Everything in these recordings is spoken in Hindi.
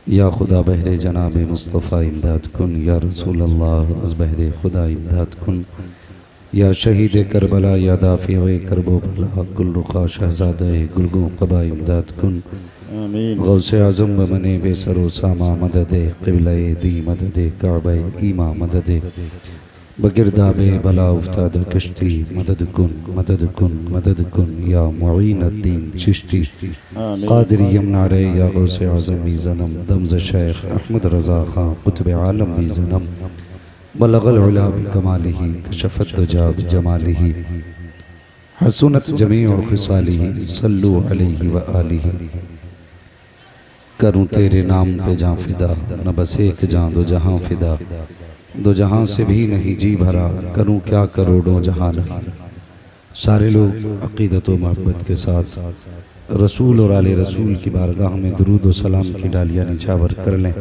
या खुदा बहरे जनाब मुस्तफ़ा इमदाद कुन, या रसूल अल्लाह अज़ बहरे खुदा इमदाद कुन, या शहीद करबला या दाफ़िए करबो भला गुलरुखा शहज़ादा गुलगो क़बा इमदाद कुन। गौसे आज़म बमने बेसरो सामा मदद क़िबला दी मदद काबा ईमा मदद बगिरदाबे बला उफ्ताद कश्ती मदद कुन मदद कुन मदद कुन या मुईनुद्दीन चिश्ती क़ादिर यमनारे या गौसे आज़म भी ज़नम दमज़ शेख अहमद रज़ा ख़ान क़ुतब आलम भी ज़नम बलगल उला बिकमालिही कशफ़त दुजा बिजमालिही हसनत जमीउ ख़िसालिही सल्लु अलैहि व आलिही। करूँ तेरे नाम पे जाँ फिदा, न बस एक जाँ दो जहाँ फिदा, दो जहाँ से भी नहीं जी भरा, करूँ क्या करोड़ों जहाँ नहीं। सारे लोग अक़ीदत व मोहब्बत के साथ रसूल और आले रसूल की बारगाह में दुरूद व सलाम की डालियाँ निछावर कर लें।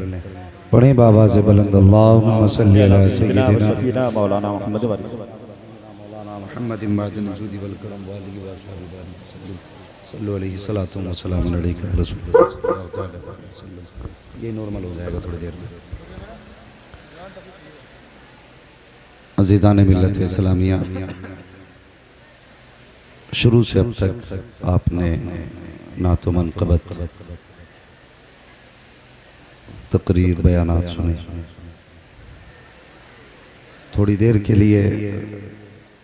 पढ़ें बावाज़ बुलंद अल्लाहुम्मा सल्ली अला सय्यिदिना मौलाना मोहम्मद मुहम्मद इमादिन वजूदी वल करम वालिहि व अस्हाबिहि सल्लल्लाहु अलैहि सलातु व सलाम अलैका या रसूल। ये नॉर्मल हो जाएगा थोड़ी देर में। अज़ीज़ान मिल्लत इस्लामिया, शुरू से अब तक आपने नात व मनक़बत तकरीर बयानात सुने। थोड़ी देर के लिए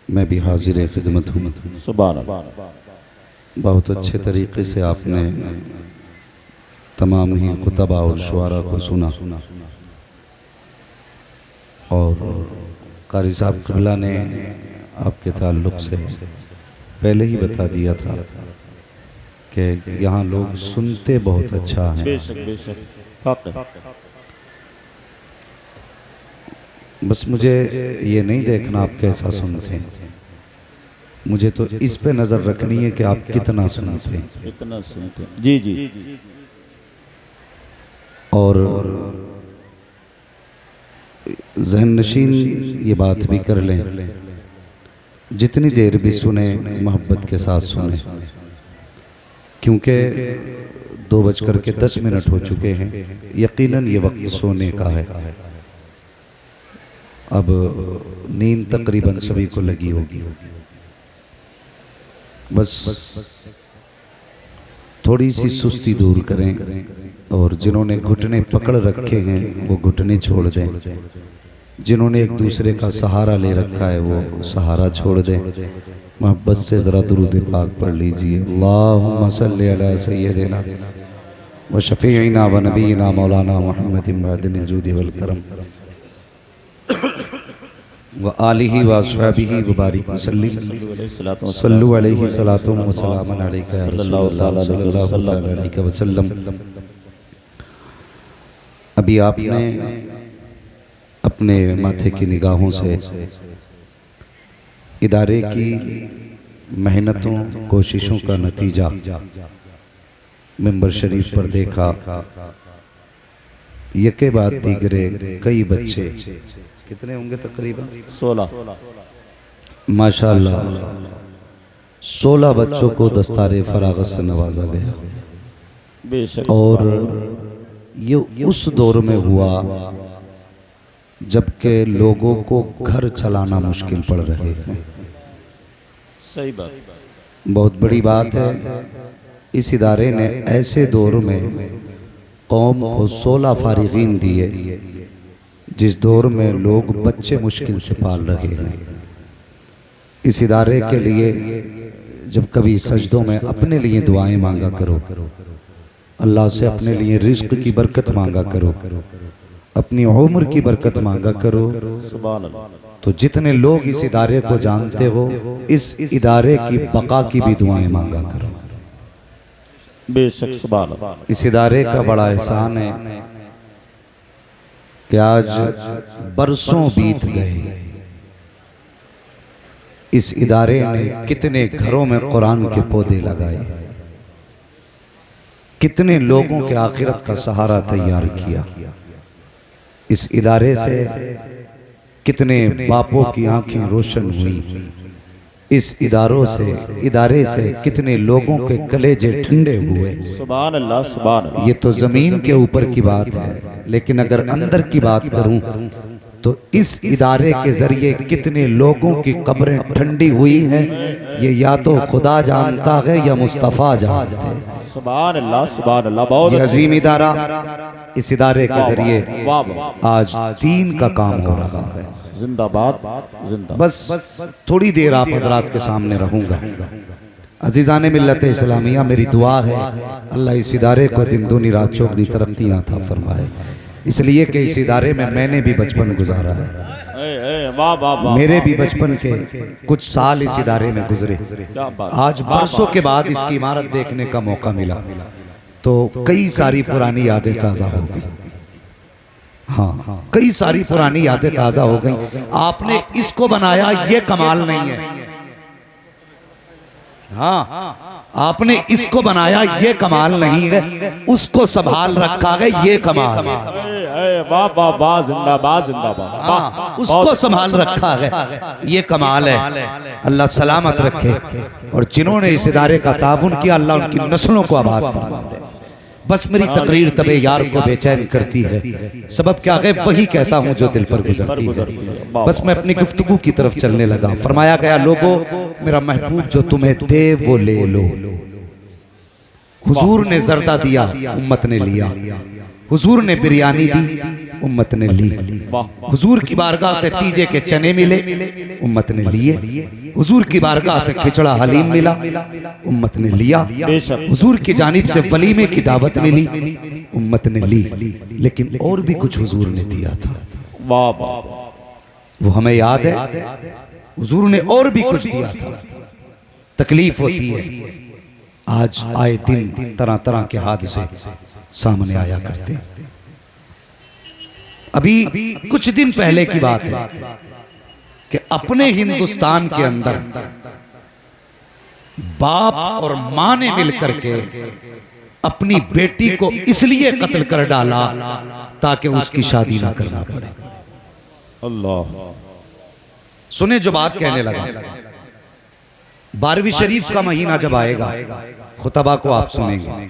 मैं भी हाजिर खिदमत हूँ। बहुत अच्छे तरीके से आपने तमाम ही खुतबा और शुआरा को सुना और कारी साहब क़िबला ने आपके ताल्लुक़ से पहले ही बता दिया था कि यहाँ लोग सुनते बहुत अच्छा हैं। बस मुझे ये नहीं देखना आप कैसा सुनते हैं, मुझे तो इस पे नज़र रखनी है कि आप कितना सुनते हैं। कितना सुनते हैं। जी जी। और ज़हन नशीन ये बात भी कर लें, जितनी देर भी सुने मोहब्बत के साथ सुने, क्योंकि 2:10 हो चुके हैं। यकीनन ये वक्त सोने का है। अब नींद तकरीबन सभी को लगी होगी। बस थोड़ी सी सुस्ती दूर करें और जिन्होंने घुटने पकड़ रखे हैं वो घुटने छोड़ दें, जिन्होंने एक दूसरे का सहारा ले रखा है वो सहारा छोड़ दें। मोहब्बत से ज़रा दुरूद पाक पढ़ लीजिए। अल्लाहुम्मा सल्ली अला सय्यिदिना व शफ़ीइना व नबीना मौलाना मुहम्मद इमादिन वजूदी वल करम व आलिहि व अस्हाबिहि व बारिक वसल्लम सल्लु अलैहि सलातु व सलामुन अलैका या रसूलल्लाह सल्लल्लाहु अलैहि वसल्लम। अभी आपने अपने माथे की निगाहों से इदारे की मेहनतों कोशिशों का नतीजा मिंबर शरीफ पर देखा। यके बाद दीगरे कई बच्चे, कितने होंगे तकरीबन 16 माशाअल्लाह, 16 बच्चों को दस्तारे फरागत से नवाजा गया। बेशक। और ये उस दौर में हुआ जबकि लोगों को घर चलाना मुश्किल पड़ रहे हैं। सही बात। बहुत बड़ी बात है, इस इदारे ने ऐसे दौर में कौम को 16 फारिगीन दिए जिस दौर में लोग बच्चे मुश्किल से पाल रहे हैं। इस इदारे के लिए जब कभी सजदों में अपने लिए दुआएं मांगा करो, अल्लाह से अपने लिए रिज्क की बरकत मांगा करो, अपनी उम्र की बरकत मांगा करो, सुभान अल्लाह। तो जितने लोग इस इदारे को जानते हो, इस इदारे की बका की भी दुआएं मांगा करो। बेशक सुभान अल्लाह। इस इदारे का बड़ा एहसान है कि आज बरसों बीत गए, इस इदारे ने कितने घरों में कुरान के पौधे लगाए, कितने लोगों के आखिरत का सहारा तैयार किया। इस इदारे से कितने बापों की आंखें रोशन हुई, इस इदारे से कितने लोगों के कलेजे ठंडे हुए। सुभान अल्लाह, सुभान अल्लाह। ये तो जमीन के ऊपर की बात है, लेकिन अगर अंदर की बात करूं तो इस इदारे के जरिए कितने लोगों की कब्रें ठंडी हुई हैं, ये या तो खुदा जानता है या मुस्तफ़ा जानते हैं। सुभान अल्लाह, सुभान अल्लाह। बहुत ये अजीम इदारा, इस इदारे के जरिए वाह वाह। आज दीन का काम हो रहा है। जिंदाबाद, जिंदाबाद। बस थोड़ी देर आप हजरात के सामने रहूंगा। अजीज़ान मिल्लत इस्लामिया, मेरी दुआ है अल्लाह इस इदारे को दिन दूनी रात चौगनी तरक्कियां अता फरमाए, इसलिए कि इस इदारे में मैंने भी बचपन गुजारा है। वाह वाह वाह। मेरे भी बचपन के कुछ साल इस इदारे में गुजरे। क्या बात। आज बरसों के बाद इसकी इमारत देखने का मौका मिला तो कई सारी पुरानी यादें ताज़ा हो गई। हाँ, कई सारी पुरानी यादें ताज़ा हो गई। आपने इसको बनाया, ये कमाल नहीं है। हाँ, आपने इसको बनाया, ये कमाल नहीं है। उसको संभाल रखा है, ये कमाल है। वाह वाह वाह। जिंदाबाद, जिंदाबाद। हाँ, उसको संभाल रखा है, ये कमाल है। अल्लाह सलामत रखे, और जिन्होंने इस इदारे का ताउन किया, अल्लाह उनकी नस्लों को आबाद फरमा दे। बस मेरी तकरीर तबे यार को बेचैन करती है, सबब क्या है वही कहता हूँ जो दिल पर गुजरती है। बस मैं अपनी गुफ्तगू की तरफ चलने लगा। फरमाया गया, लोगों मेरा महबूब जो तुम्हें दे वो ले लो। हुजूर ने जर्दा दिया, उम्मत ने लिया। हुजूर ने बिरयानी दी, उम्मत ने ली। हुजूर की बारगाह से तीजे के चने मिले, उम्मत ने लिए। हुजूर की बारगाह से खिचड़ा हलीम मिला, उम्मत ने लिया। हुजूर की जानिब से वलीमे की दावत मिली, उम्मत ने ली। लेकिन और भी कुछ हुजूर ने दिया था, वाह वाह। वो हमें याद है। हुजूर ने और भी कुछ दिया था। तकलीफ होती है, आज आए दिन तरह तरह के हादसे सामने आया करते। अभी कुछ दिन पहले की बात है कि अपने हिंदुस्तान के अंदर बाप और मां ने मिलकर के अपनी बेटी को इसलिए कत्ल कर डाला ताकि उसकी शादी ना करना पड़े। अल्लाह। सुने जो बात कहने लगा, 12वीं शरीफ का महीना जब आएगा, खुतबा को आप सुनेंगे।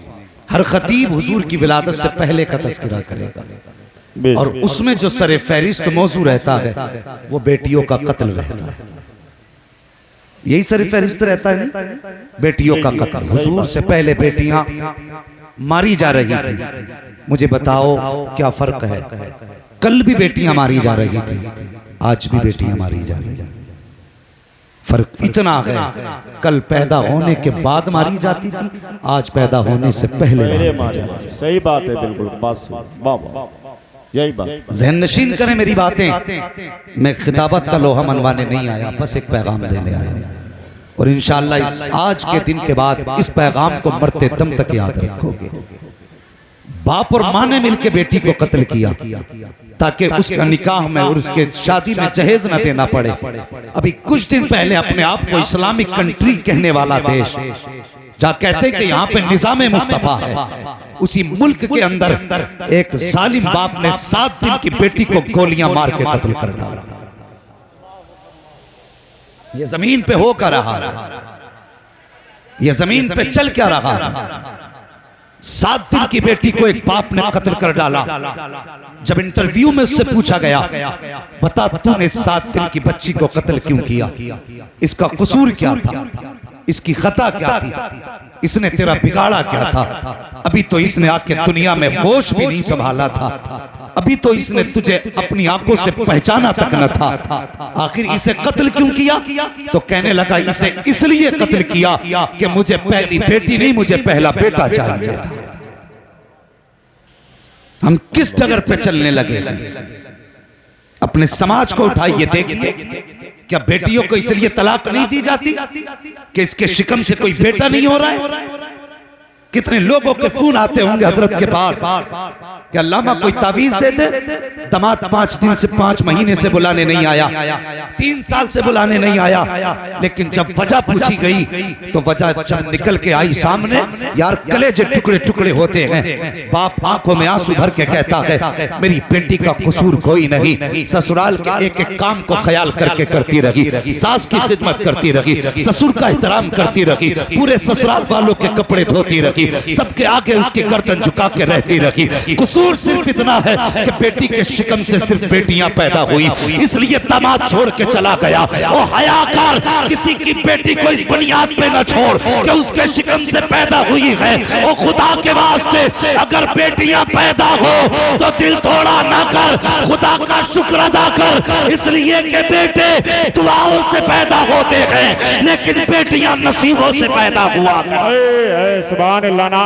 हर खतीब हुजूर की विलादत से पहले का तज़किरा करेगा, और उसमें जो सरे फहरिस्त मौजू रहता है वो बेटियों का कत्ल रहता है। यही सरे फहरिस्त रहता है ना, बेटियों का कत्ल। हुजूर से पहले बेटियां मारी जा रही थी। मुझे बताओ क्या फर्क है? कल भी बेटियां मारी जा रही थी, आज भी बेटियां मारी जा रही हैं। फर्क इतना है, कल पैदा होने के बाद मारी जाती थी, आज पैदा होने से पहले मारी जाती थी। सही बात है, बिल्कुल बात। वाह वाह, यही बात। ज़हन नशीन करें मेरी बातें। मैं खिताबत का लोहा मनवाने नहीं आया, बस एक पैगाम देने आया। और इंशाअल्लाह इस आज के दिन के बाद इस पैगाम को मरते दम तक याद रखोगे। बाप और मां ने मिलकर बेटी को कत्ल किया ताकि उसका निकाह में और उसके शादी में जहेज न देना पड़े। अभी कुछ दिन पहले अपने आप को इस्लामिक कंट्री कहने वाला देश, जहाँ कहते कि यहाँ पे निजाम मुस्तफा है, उसी मुल्क के अंदर एक जालिम बाप ने 7 दिन की बेटी को गोलियां मार के कत्ल कर डाला। ये जमीन पे हो क्या रहा है? ये जमीन पे चल क्या रहा है? 7 दिन की बेटी को एक बाप ने कत्ल कर डाला। जब इंटरव्यू में उससे पूछा गया, बता तूने 7 दिन की बच्ची को कत्ल क्यों किया? इसका कसूर क्या था? इसकी खता क्या थी? इसने तेरा बिगाड़ा क्या था? अभी तो इसने आके दुनिया में होश भी नहीं संभाला था। अभी तो इसने तुझे अपनी आंखों से पहचाना तक न था। आखिर इसे कत्ल क्यों किया? तो कहने लगा, इसे इसलिए कत्ल किया कि मुझे पहली बेटी नहीं, मुझे पहला बेटा चाहिए था। हम किस डगर पे चलने लगे हैं? अपने समाज को उठाइए, देखिए क्या बेटियों को इसलिए तलाक नहीं दी जाती कि इसके शिकम से कोई बेटा नहीं हो रहा है, कितने लोगों के फोन आते होंगे हजरत के पास कि अल्लामा कोई तावीज दे दे। दामाद 5 दिन से 5 महीने से बुलाने नहीं आया, 3 साल से बुलाने नहीं आया, लेकिन जब वजह पूछी गई तो वजह जब निकल के आई सामने, यार कलेजे टुकड़े टुकड़े होते हैं। बाप आंखों में आंसू भर के कहता है मेरी बेटी का कसूर कोई नहीं, ससुराल के एक एक काम को ख्याल करके करती रही, सास की खिदमत करती रही, ससुर का एहतराम करती रही, पूरे ससुराल वालों के कपड़े धोती रही, सबके आगे उसकी गर्दन झुका के रहती रही। कसूर सिर्फ इतना है कि बेटी के शिकम से सिर्फ बेटियां पैदा हुई, इसलिए दामाद छोड़ के चला गया। ओ हयाकार, किसी की बेटी को इस बुनियाद पे न छोड़ कि उसके शिकम से पैदा हुई है। ओ खुदा के वास्ते अगर बेटियां पैदा हो तो दिल थोड़ा ना कर, खुदा का शुक्र अदा कर, इसलिए कि बेटे दुआओं से पैदा होते हैं लेकिन बेटियां नसीबों से पैदा हुआ कर। सुभान अल्लाह।